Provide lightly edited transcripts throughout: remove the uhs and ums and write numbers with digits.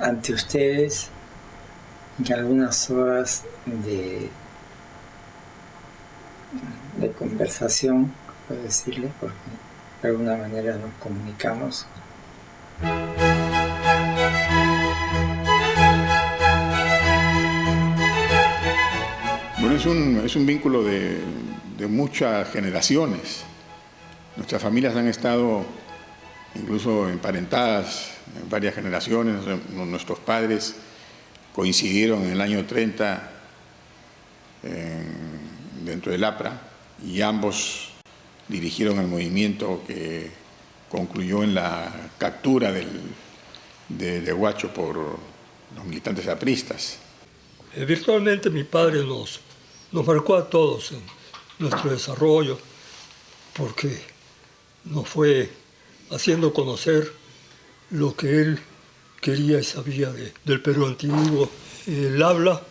ante ustedes en algunas horas de conversación, puedo decirle, porque de alguna manera nos comunicamos. Bueno, es un vínculo de muchas generaciones. Nuestras familias han estado incluso emparentadas en varias generaciones. Nuestros padres coincidieron en el año 30 dentro del APRA y ambos dirigieron el movimiento que concluyó en la captura de Huacho por los militantes apristas. Virtualmente mi padre nos marcó a todos en nuestro desarrollo, porque nos fue haciendo conocer lo que él quería y sabía del Perú antiguo. Él habla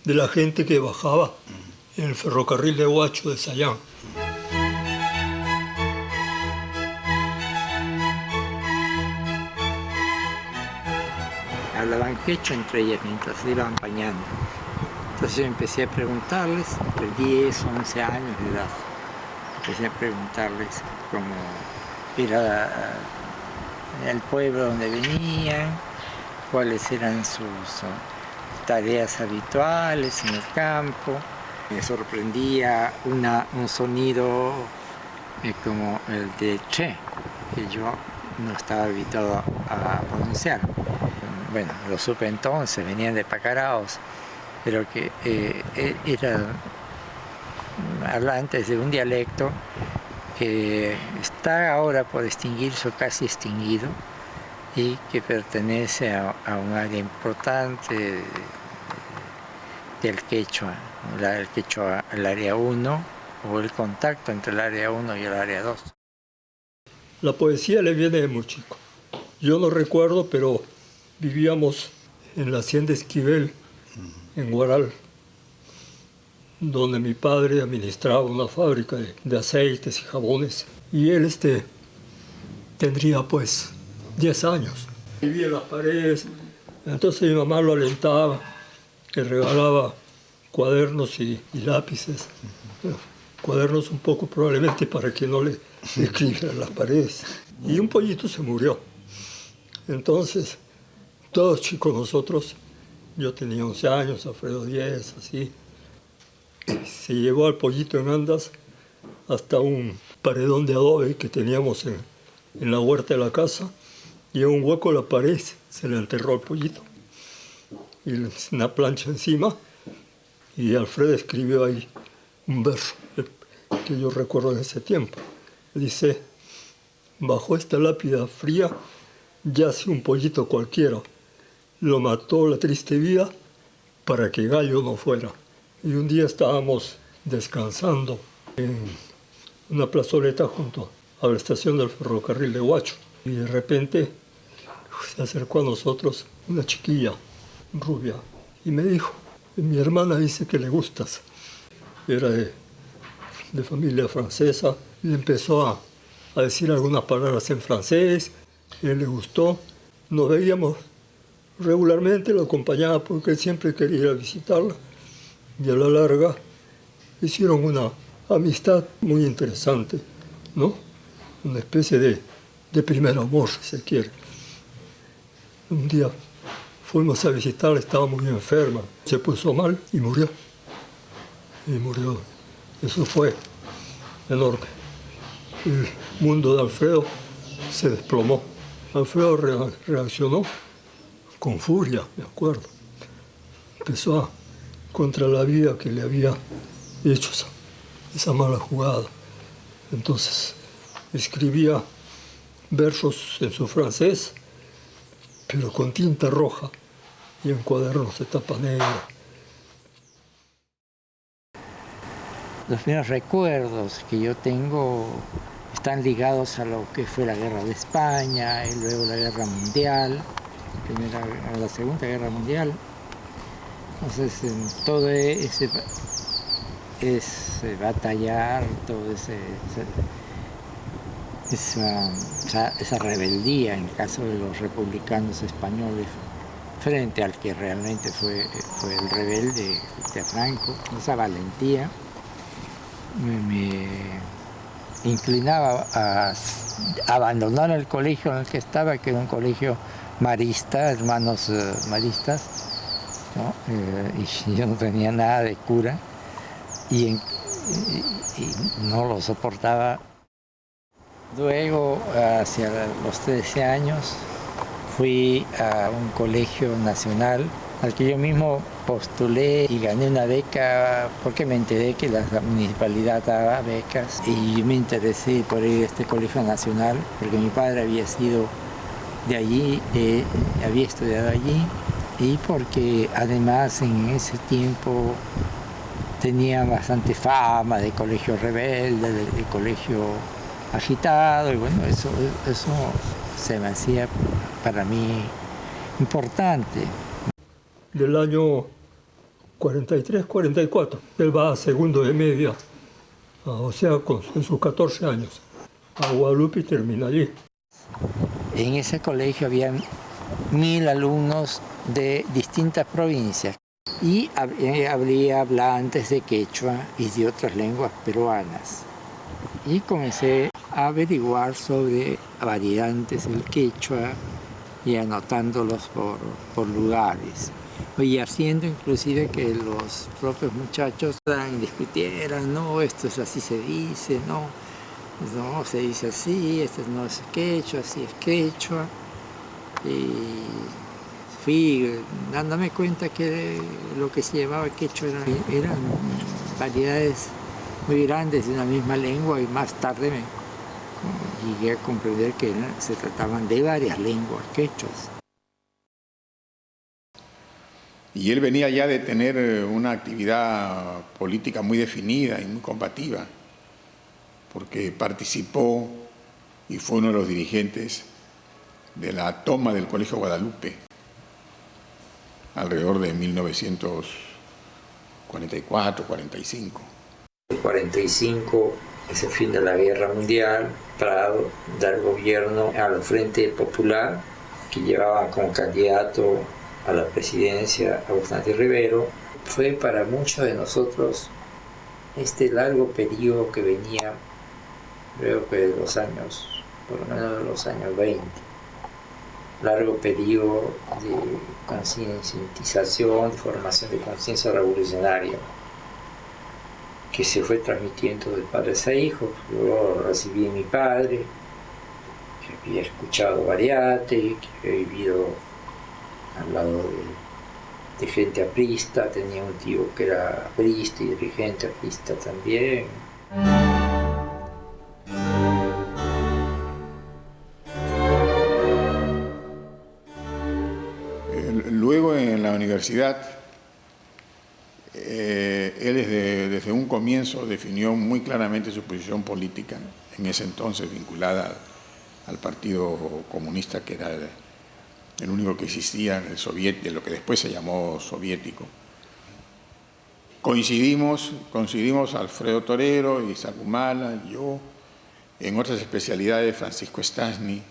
de la gente que bajaba en el ferrocarril de Huacho de Sayán. Hablaban quechua entre ellas mientras se iban bañando. Entonces yo empecé a preguntarles, de 10, 11 años de edad, empecé a preguntarles cómo era el pueblo donde venían, cuáles eran sus tareas habituales en el campo. Me sorprendía un sonido como el de che, que yo no estaba habituado a pronunciar. Bueno, lo supe entonces, venían de Pacaraos, pero que eran hablantes de un dialecto que está ahora por extinguirse o casi extinguido y que pertenece a un área importante del quechua, el área 1 o el contacto entre el área 1 y el área 2. La poesía le viene de muy chico. Yo no recuerdo, pero vivíamos en la hacienda Esquivel, en Guaral, donde mi padre administraba una fábrica de aceites y jabones. Y él tendría pues 10 años. Vivía en las paredes, entonces mi mamá lo alentaba, le regalaba cuadernos y lápices. Cuadernos un poco probablemente para que no le escribiera en las paredes. Y un pollito se murió. Entonces, todos chicos nosotros, yo tenía 11 años, Alfredo 10, así, se llevó al pollito en andas hasta un paredón de adobe que teníamos en la huerta de la casa, y en un hueco en la pared se le enterró el pollito, y una plancha encima, y Alfredo escribió ahí un verso que yo recuerdo en ese tiempo. Dice: bajo esta lápida fría yace un pollito cualquiera, lo mató la triste vida para que gallo no fuera. Y un día estábamos descansando en una plazoleta junto a la estación del ferrocarril de Huacho, y de repente se acercó a nosotros una chiquilla rubia y me dijo: mi hermana dice que le gustas. Era de familia francesa, y empezó a decir algunas palabras en francés. A él le gustó, nos veíamos regularmente, lo acompañaba porque él siempre quería ir a visitarla, y a la larga hicieron una amistad muy interesante, ¿no? Una especie de primer amor, si se quiere. Un día fuimos a visitarla, estaba muy enferma, se puso mal y murió. Eso fue enorme. El mundo de Alfredo se desplomó. Alfredo reaccionó con furia, me acuerdo. Empezó contra la vida que le había hecho esa mala jugada. Entonces escribía versos en su francés, pero con tinta roja y en cuadernos de tapa negra. Los primeros recuerdos que yo tengo están ligados a lo que fue la Guerra de España y luego la Guerra Mundial, la Segunda Guerra Mundial. Entonces, en todo ese batallar, todo esa rebeldía en el caso de los republicanos españoles frente al que realmente fue el rebelde de Franco. Esa valentía me inclinaba a abandonar el colegio en el que estaba, que era un colegio marista, hermanos maristas, ¿no? Y yo no tenía nada de cura y no lo soportaba. Luego, hacia los 13 años, fui a un colegio nacional al que yo mismo postulé y gané una beca porque me enteré que la municipalidad daba becas y me interesé por ir a este colegio nacional porque mi padre había sido de allí, había estudiado allí y porque además en ese tiempo tenía bastante fama de colegio rebelde, de colegio agitado y bueno, eso se me hacía para mí importante. Del año 43-44, él va a segundo de media, o sea, en sus 14 años, a Guadalupe y termina allí. En ese colegio había 1000 alumnos de distintas provincias y habría hablantes de quechua y de otras lenguas peruanas. Y comencé a averiguar sobre variantes del quechua y anotándolos por lugares. Y haciendo inclusive que los propios muchachos discutieran, no, esto es así se dice, no se dice así, esto no es quechua, así es quechua. Y fui dándome cuenta que lo que se llamaba quechua eran variedades muy grandes de una misma lengua y más tarde llegué a comprender que se trataban de varias lenguas quechuas. Y él venía ya de tener una actividad política muy definida y muy combativa, porque participó y fue uno de los dirigentes de la toma del Colegio Guadalupe, alrededor de 1944-45. El 45 es el fin de la Guerra Mundial, Prado da el gobierno al Frente Popular, que llevaba como candidato a la presidencia a Bastante Rivero. Fue para muchos de nosotros este largo periodo que venía, creo que de los años, por lo menos de los años 20, largo periodo de concientización, de formación de conciencia revolucionaria, que se fue transmitiendo de padres a hijos. Yo recibí a mi padre, que había escuchado variate, que había vivido al lado de gente aprista, tenía un tío que era aprista y dirigente aprista también. Luego en la universidad, él desde un comienzo definió muy claramente su posición política, en ese entonces vinculada al Partido Comunista, que era el único que existía en el lo que después se llamó soviético. Coincidimos Alfredo Torero, Isaac Humala, yo, en otras especialidades, Francisco Stasny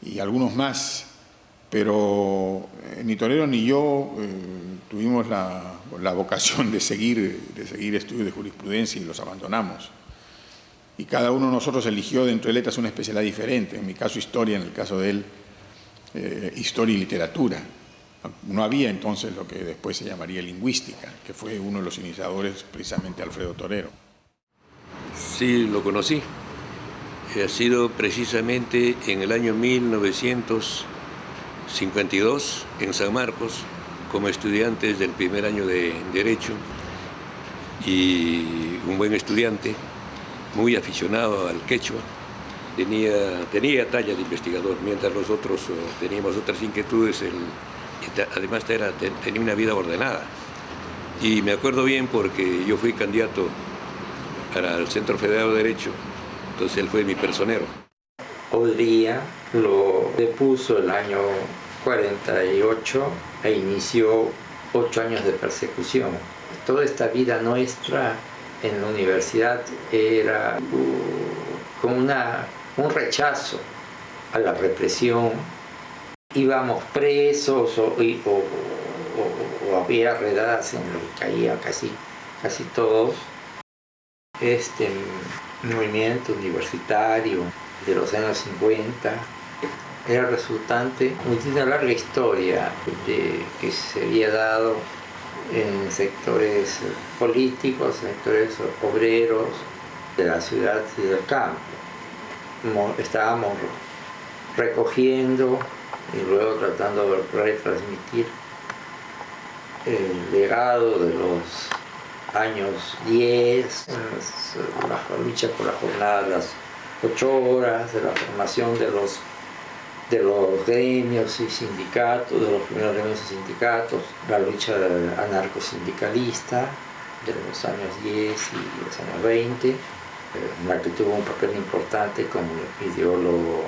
y algunos más, pero ni Torero ni yo tuvimos la vocación de seguir estudios de jurisprudencia y los abandonamos. Y cada uno de nosotros eligió dentro de letras una especialidad diferente, en mi caso historia, en el caso de él historia y literatura. No había entonces lo que después se llamaría lingüística, que fue uno de los iniciadores precisamente Alfredo Torero. Sí, lo conocí. Ha sido precisamente en el año 1952 en San Marcos, como estudiantes del primer año de Derecho, y un buen estudiante, muy aficionado al quechua. Tenía talla de investigador, mientras los otros teníamos otras inquietudes. Además tenía una vida ordenada. Y me acuerdo bien porque yo fui candidato para el Centro Federal de Derecho, entonces él fue mi personero. Odría lo depuso el año 48 e inició 8 años de persecución. Toda esta vida nuestra en la universidad era como un rechazo a la represión, íbamos presos o había redadas en lo que caía casi todos. Este movimiento universitario de los años 50 era resultante de una larga historia que se había dado en sectores políticos, sectores obreros de la ciudad y del campo. Estábamos recogiendo y luego tratando de retransmitir el legado de los años 10, la lucha por la jornada de las 8 horas, de la formación de los gremios y sindicatos, de los primeros gremios y sindicatos, la lucha anarcosindicalista de los años 10 y los años 20, en la que tuvo un papel importante como ideólogo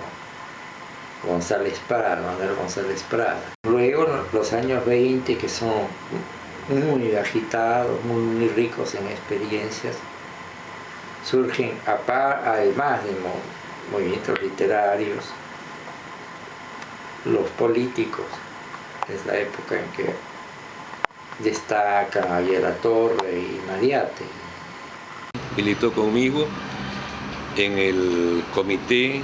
Manuel González Prada. Luego los años 20, que son muy agitados, muy ricos en experiencias, surgen además de movimientos literarios, los políticos. Es la época en que destacan Javier Latorre y Mariátegui. Militó conmigo en el comité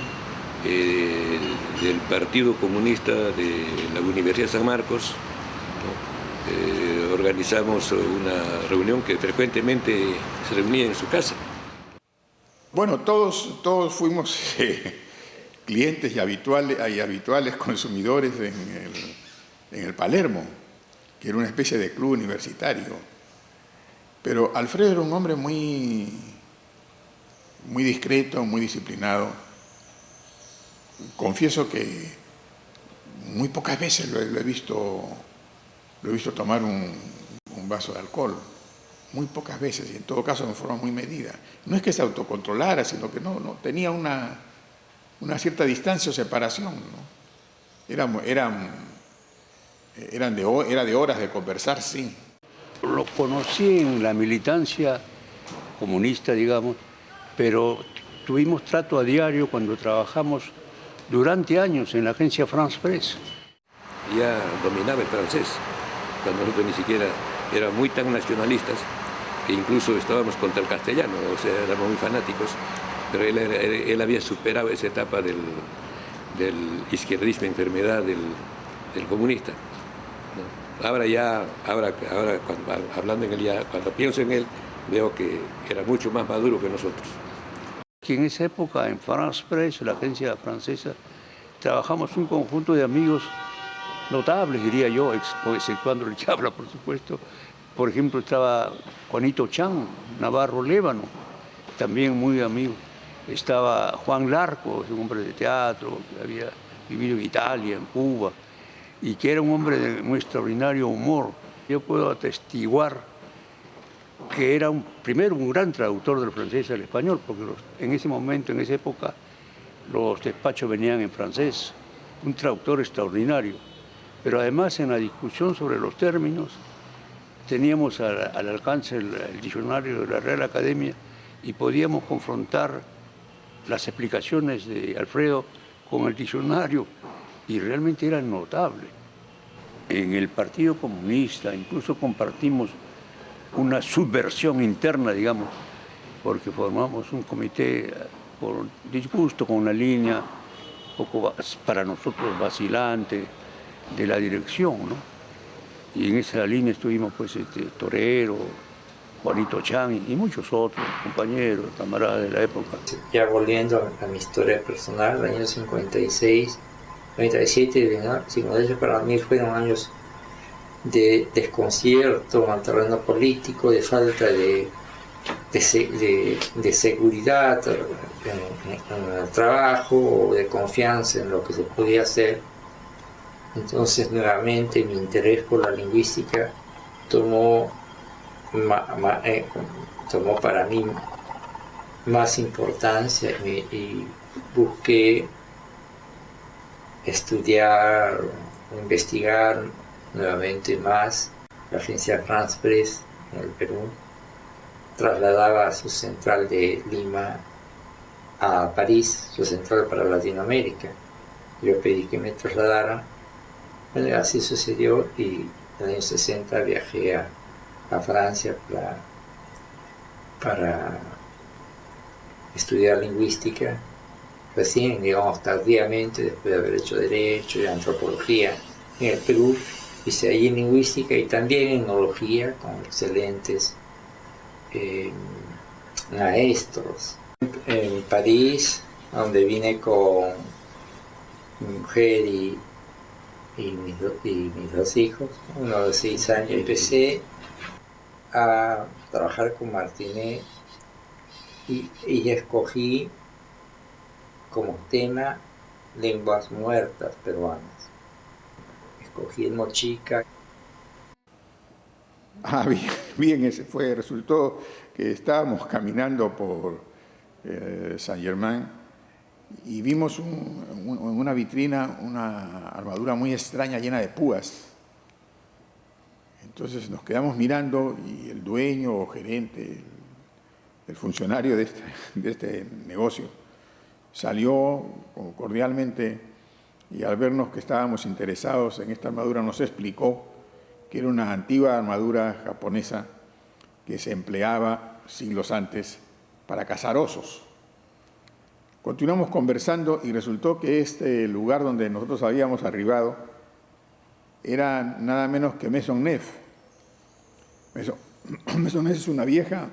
del Partido Comunista de la Universidad de San Marcos. Organizamos una reunión que frecuentemente se reunía en su casa. Bueno, todos fuimos clientes y habituales consumidores en el Palermo, que era una especie de club universitario. Pero Alfredo era un hombre muy discreto, muy disciplinado. Confieso que muy pocas veces lo he visto tomar un vaso de alcohol, muy pocas veces, y en todo caso de forma muy medida. No es que se autocontrolara, sino que no tenía una cierta distancia o separación, ¿no? Era de horas de conversar, sí. Lo conocí en la militancia comunista, digamos, pero tuvimos trato a diario cuando trabajamos durante años en la agencia France Press. Ya dominaba el francés, cuando nosotros ni siquiera éramos muy tan nacionalistas que incluso estábamos contra el castellano, o sea, éramos muy fanáticos, pero él había superado esa etapa del izquierdismo, enfermedad del comunista. Ahora hablando en él, cuando pienso en él, veo que era mucho más maduro que nosotros. Que en esa época en France Press, la agencia francesa, trabajamos un conjunto de amigos notables, diría yo, exceptuando el Chabla, por supuesto. Por ejemplo, estaba Juanito Chan, Navarro Lévano, también muy amigo. Estaba Juan Larco, un hombre de teatro, que había vivido en Italia, en Cuba, y que era un hombre de muy extraordinario humor. Yo puedo atestiguar que era primero un gran traductor del francés al español, porque en ese momento, en esa época, los despachos venían en francés, un traductor extraordinario. Pero además en la discusión sobre los términos teníamos al alcance el diccionario de la Real Academia y podíamos confrontar las explicaciones de Alfredo con el diccionario y realmente era notable. En el Partido Comunista incluso compartimos una subversión interna, digamos, porque formamos un comité por disgusto con una línea un poco para nosotros vacilante de la dirección, ¿no? Y en esa línea estuvimos pues Torero, Juanito Chan y muchos otros compañeros, camaradas de la época. Ya volviendo a mi historia personal, el año 56, 97, 58 para mí fueron años de desconcierto en el terreno político, de falta de seguridad en el trabajo, de confianza en lo que se podía hacer. Entonces nuevamente mi interés por la lingüística tomó para mí más importancia y busqué estudiar, investigar nuevamente más. La agencia France Press en el Perú trasladaba su central de Lima a París, su central para Latinoamérica. Yo pedí que me trasladaran Bueno, así sucedió y en el año 60 viajé a Francia para estudiar lingüística, recién, digamos, tardíamente, después de haber hecho Derecho y Antropología en el Perú. Hice allí lingüística y también etnología, con excelentes maestros. En París, donde vine con mi mujer y mis dos hijos, uno de 6 años, empecé a trabajar con Martinet y escogí como tema lenguas muertas peruanas. Escogí el mochica. Bien, resultó que estábamos caminando por Saint-Germain y vimos en una vitrina una armadura muy extraña llena de púas. Entonces nos quedamos mirando y el dueño o gerente, el funcionario de este negocio, salió cordialmente y al vernos que estábamos interesados en esta armadura nos explicó que era una antigua armadura japonesa que se empleaba siglos antes para cazar osos. Continuamos conversando y resultó que este lugar donde nosotros habíamos arribado era nada menos que Maisonneuve. Maisonneuve es una vieja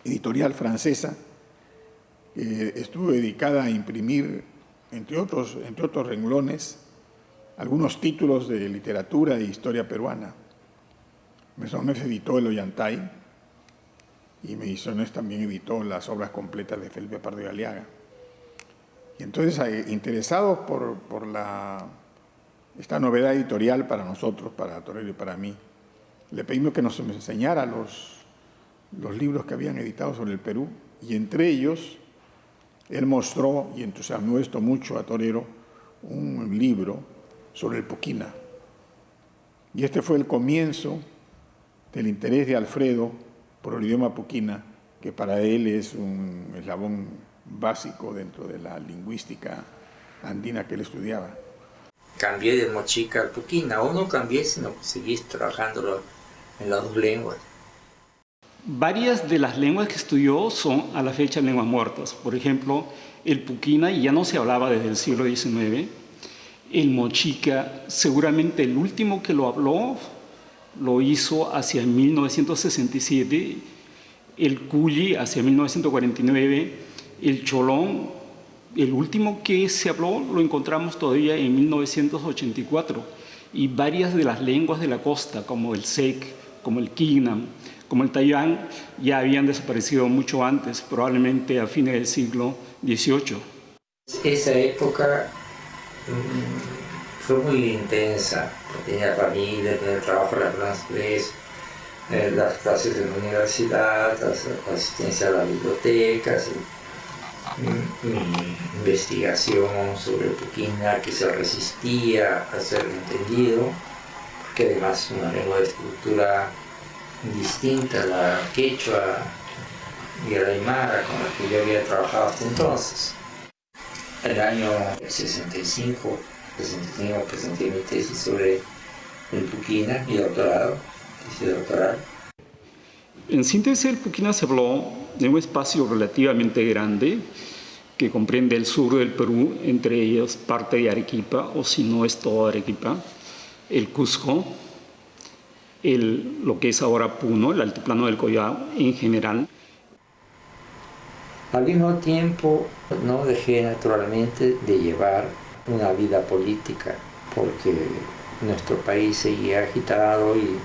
editorial francesa que estuvo dedicada a imprimir, entre otros renglones, algunos títulos de literatura e historia peruana. Maisonneuve editó el Ollantay y Maisonneuve también editó las obras completas de Felipe Pardo y Aliaga. Y entonces, interesados por esta novedad editorial para nosotros, para Torero y para mí, le pedimos que nos enseñara los libros que habían editado sobre el Perú, y entre ellos él mostró, y entusiasmó esto mucho a Torero, un libro sobre el Puquina. Y este fue el comienzo del interés de Alfredo por el idioma Puquina, que para él es un eslabón básico dentro de la lingüística andina que él estudiaba. Cambié del mochica al Puquina, o no cambié, sino que seguí trabajando en las dos lenguas. Varias de las lenguas que estudió son a la fecha lenguas muertas. Por ejemplo, el Puquina ya no se hablaba desde el siglo XIX. El mochica, seguramente el último que lo habló, lo hizo hacia 1967. El Cuyi hacia 1949. El Cholón, el último que se habló, lo encontramos todavía en 1984. Y varias de las lenguas de la costa, como el Sek, como el Quinam, como el Tayán, ya habían desaparecido mucho antes, probablemente a fines del siglo XVIII. Esa época fue muy intensa. Tenía familia, tenía trabajo en la francés, las clases en la universidad, la asistencia a las bibliotecas, mi investigación sobre el Puquina, que se resistía a ser entendido, que además es una lengua de estructura distinta a la quechua y a la aymara con la que yo había trabajado hasta entonces. En el año 65 presenté mi tesis sobre el Puquina, mi doctorado, tesis doctoral. En síntesis, el Puquina se habló de un espacio relativamente grande que comprende el sur del Perú, entre ellos parte de Arequipa, o si no es todo Arequipa, el Cusco, lo que es ahora Puno, el altiplano del Collao en general. Al mismo tiempo, no dejé naturalmente de llevar una vida política, porque nuestro país seguía agitado y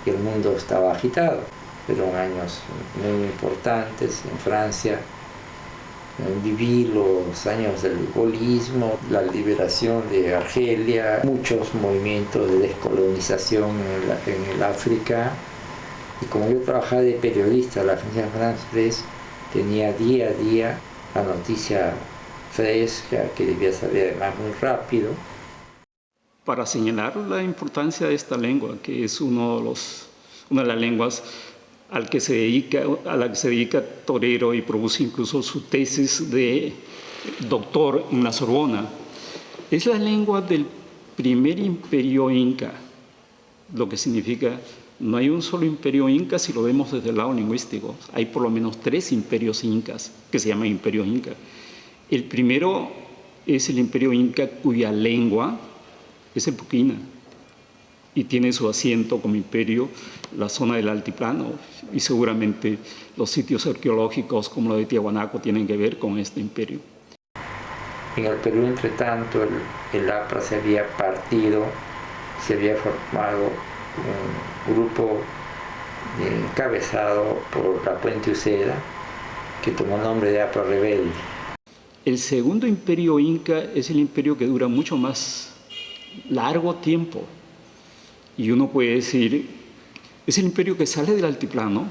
el mundo estaba agitado. Fueron años muy importantes en Francia. Viví los años del gaullismo, la liberación de Argelia, muchos movimientos de descolonización en el África. Y como yo trabajaba de periodista en la agencia France Press, tenía día a día la noticia fresca, que debía salir además muy rápido. Para señalar la importancia de esta lengua, que es una de las lenguas a la que se dedica Torero y produce incluso su tesis de doctor en la Sorbona. Es la lengua del primer imperio inca, lo que significa no hay un solo imperio inca si lo vemos desde el lado lingüístico. Hay por lo menos 3 imperios incas que se llaman imperios inca. El primero es el imperio inca cuya lengua es el puquina y tiene su asiento como imperio la zona del altiplano, y seguramente los sitios arqueológicos como lo de Tiahuanaco tienen que ver con este imperio. En el Perú, entre tanto, el APRA se había partido, se había formado un grupo encabezado por la Puente Uceda, que tomó nombre de APRA Rebelde. El segundo imperio inca es el imperio que dura mucho más largo tiempo. Y uno puede decir, es el imperio que sale del altiplano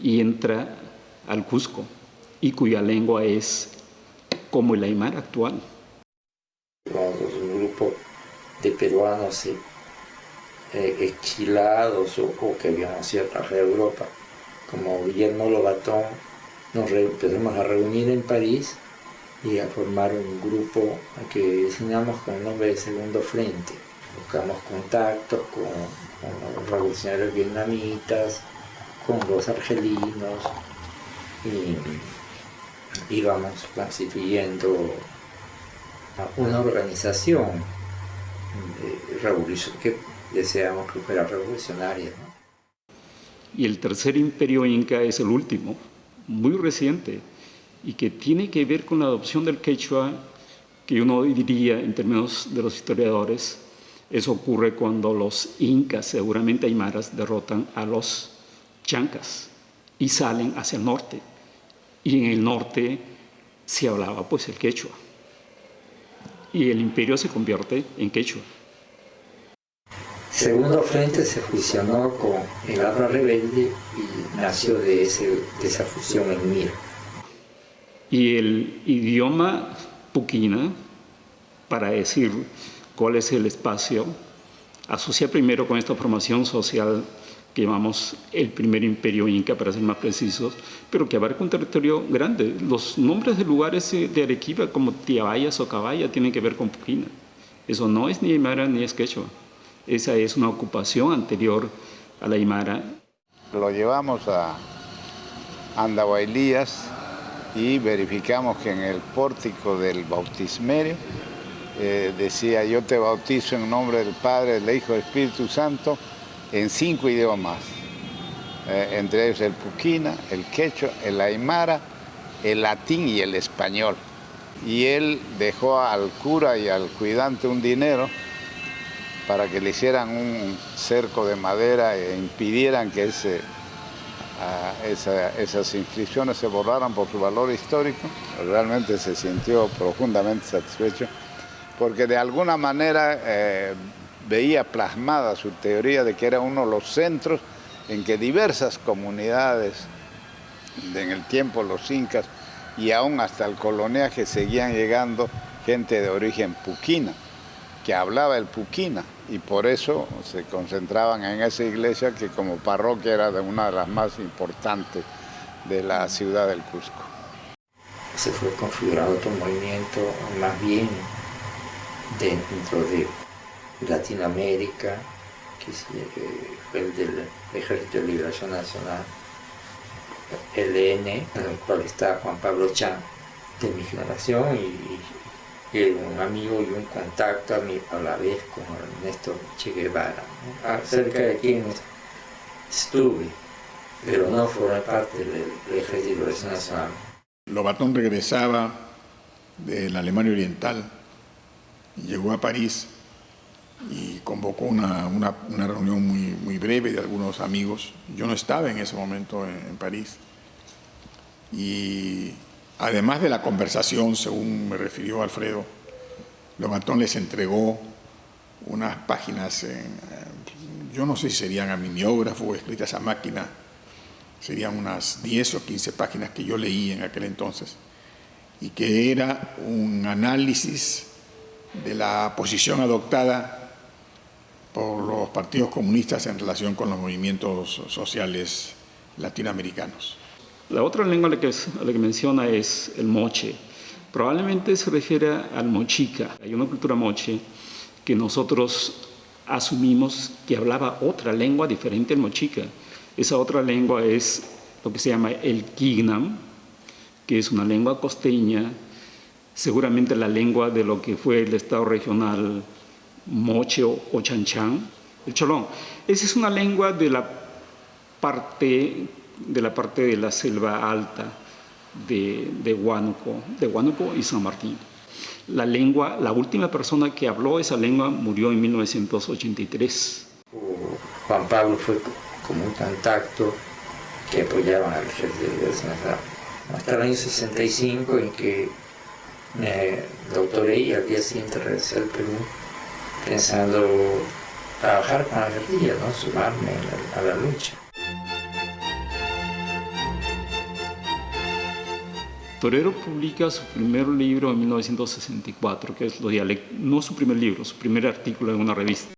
y entra al Cusco, y cuya lengua es como el aymara actual. Un grupo de peruanos exilados o que habíamos ido a Europa, como Guillermo Lobatón, nos empezamos a reunir en París y a formar un grupo que designamos con el nombre de Segundo Frente. Buscamos contactos con los revolucionarios vietnamitas, con los argelinos, y íbamos constituyendo una organización que deseamos que fuera revolucionaria, ¿no? Y el tercer imperio inca es el último, muy reciente, y que tiene que ver con la adopción del quechua, que uno diría en términos de los historiadores, eso ocurre cuando los incas, seguramente aymaras, derrotan a los chancas y salen hacia el norte. Y en el norte se hablaba pues el quechua. Y el imperio se convierte en quechua. Segundo Frente se fusionó con el APRA Rebelde y nació de esa fusión en MIR. Y el idioma puquina, para decir cuál es el espacio, asocia primero con esta formación social que llamamos el primer imperio inca, para ser más precisos, pero que abarca un territorio grande. Los nombres de lugares de Arequipa, como Tiabaya, Socabaya, tienen que ver con puquina. Eso no es ni aymara ni es quechua. Esa es una ocupación anterior a la aymara. Lo llevamos a Andahuaylías y verificamos que en el pórtico del bautismerio decía: yo te bautizo en nombre del Padre, del Hijo y del Espíritu Santo, en 5 idiomas, entre ellos el puquina, el quechua, el aymara, el latín y el español. Y él dejó al cura y al cuidante un dinero para que le hicieran un cerco de madera e impidieran que esas inscripciones se borraran por su valor histórico. Realmente se sintió profundamente satisfecho porque de alguna manera veía plasmada su teoría de que era uno de los centros en que diversas comunidades, en el tiempo los incas y aún hasta el coloniaje, seguían llegando gente de origen puquina, que hablaba el puquina, y por eso se concentraban en esa iglesia que como parroquia era de una de las más importantes de la ciudad del Cusco. Se fue configurando otro movimiento más bien dentro de Latinoamérica, que fue el del Ejército de Liberación Nacional, ELN, en el cual está Juan Pablo Chan, de mi generación, y un amigo y un contacto a la vez con Ernesto Che Guevara, ¿no? Acerca de quien estuve, pero no formé parte del Ejército de Liberación Nacional. Lobatón regresaba de la Alemania Oriental, llegó a París y convocó una reunión muy breve de algunos amigos. Yo no estaba en ese momento en París. Y además de la conversación, según me refirió Alfredo, Lobatón les entregó unas páginas, yo no sé si serían a mimeógrafo o escritas a máquina, serían unas 10 o 15 páginas que yo leí en aquel entonces, y que era un análisis de la posición adoptada por los partidos comunistas en relación con los movimientos sociales latinoamericanos. La otra lengua a la que menciona es el moche. Probablemente se refiere al mochica. Hay una cultura moche que nosotros asumimos que hablaba otra lengua diferente al mochica. Esa otra lengua es lo que se llama el Quignam, que es una lengua costeña, seguramente la lengua de lo que fue el estado regional Moche o Chanchán, el Cholón. Esa es una lengua de la parte de la selva alta de Huánuco y San Martín. La última persona que habló esa lengua murió en 1983. Juan Pablo fue como un contacto que apoyaban al ejército de Liberación Nacional. Hasta el año 65, en que me doctoré y al día siguiente regresé al Perú pensando trabajar con la guerrilla, ¿no? Sumarme a la lucha. Torero publica su primer libro en 1964, que es Los Dialectos, no su primer libro, su primer artículo en una revista.